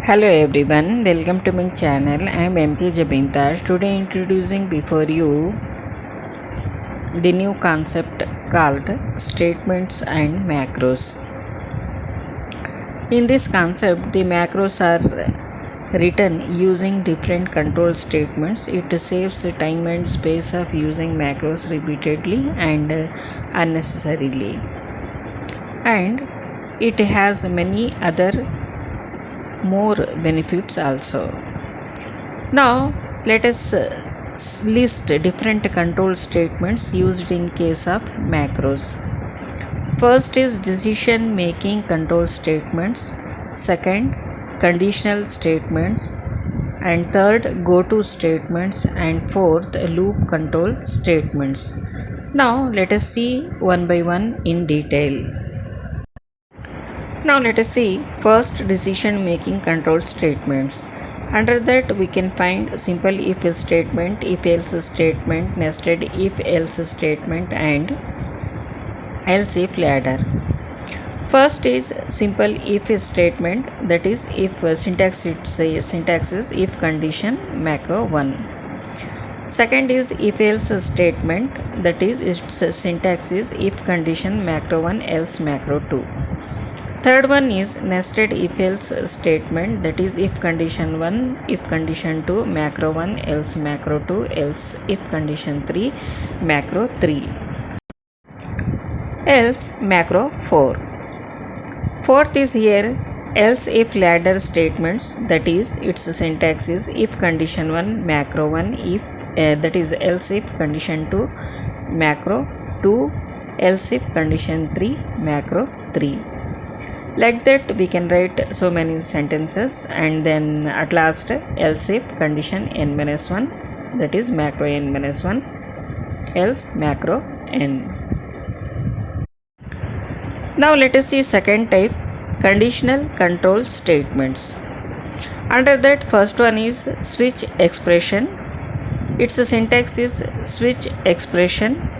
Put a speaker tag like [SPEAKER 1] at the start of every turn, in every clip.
[SPEAKER 1] Hello everyone, welcome to my channel. I am JABEN. Today introducing before you the new concept called statements and macros. In this concept, the macros are written using different control statements. It saves time and space of using macros repeatedly and unnecessarily. And it has many other more benefits also. Now let us list different control statements used in case of macros. First is decision making control statements, second conditional statements, and third go to statements, and fourth loop control statements. Now let us see one by one in detail. Now let us see first decision making control statements. Under that we can find simple if statement, if else statement, nested if else statement, and else if ladder. First is simple if statement, that is if syntax is if condition macro 1. Second is if else statement, that is its syntax is if condition macro 1 else macro 2. Third one is nested if else statement, that is if condition 1 if condition 2 macro 1 else macro 2 else if condition 3 macro 3 else macro 4. Fourth is here else if ladder statements, that is its syntax is if condition 1 macro 1 if that is else if condition 2 macro 2 else if condition 3 macro 3. Like that we can write so many sentences, and then at last else if condition n-1, that is macro n-1 else macro n. Now let us see second type, conditional control statements. Under that first one is switch expression. Its syntax is switch expression.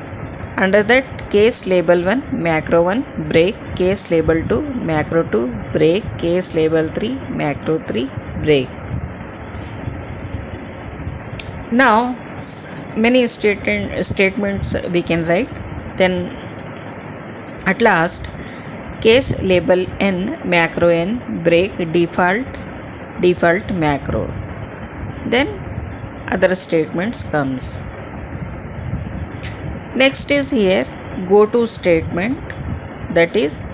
[SPEAKER 1] Under that case label 1 macro 1 break, case label 2 macro 2 break, case label 3 macro 3 break. Now many statements we can write. Then at last case label n macro n break default macro. Then other statements comes. Next is here go to statement, that is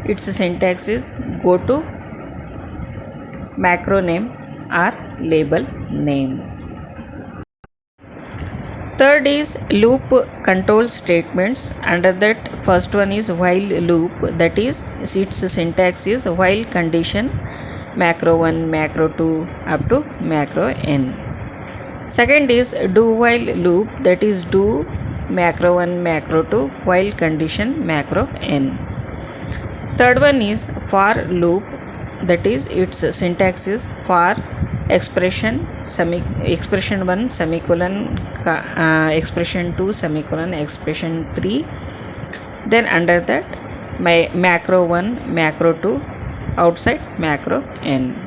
[SPEAKER 1] its syntax is go to macro name or label name. Third is loop control statements. Under that first one is while loop, that is its syntax is while condition macro 1 macro 2 up to macro n. Second is do while loop, that is do macro 1 macro 2 while condition macro n. Third one is for loop, that is its syntax is for expression 1 semicolon expression 2 semicolon expression 3. Then under that my macro 1 macro 2 outside macro n.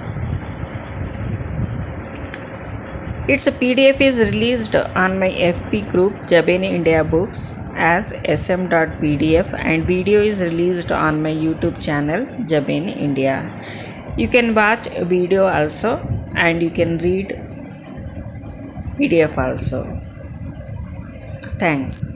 [SPEAKER 1] Its PDF is released on my FB group JABEN India Books as SM.pdf, and video is released on my YouTube channel JABEN India. You can watch video also and you can read PDF also. Thanks.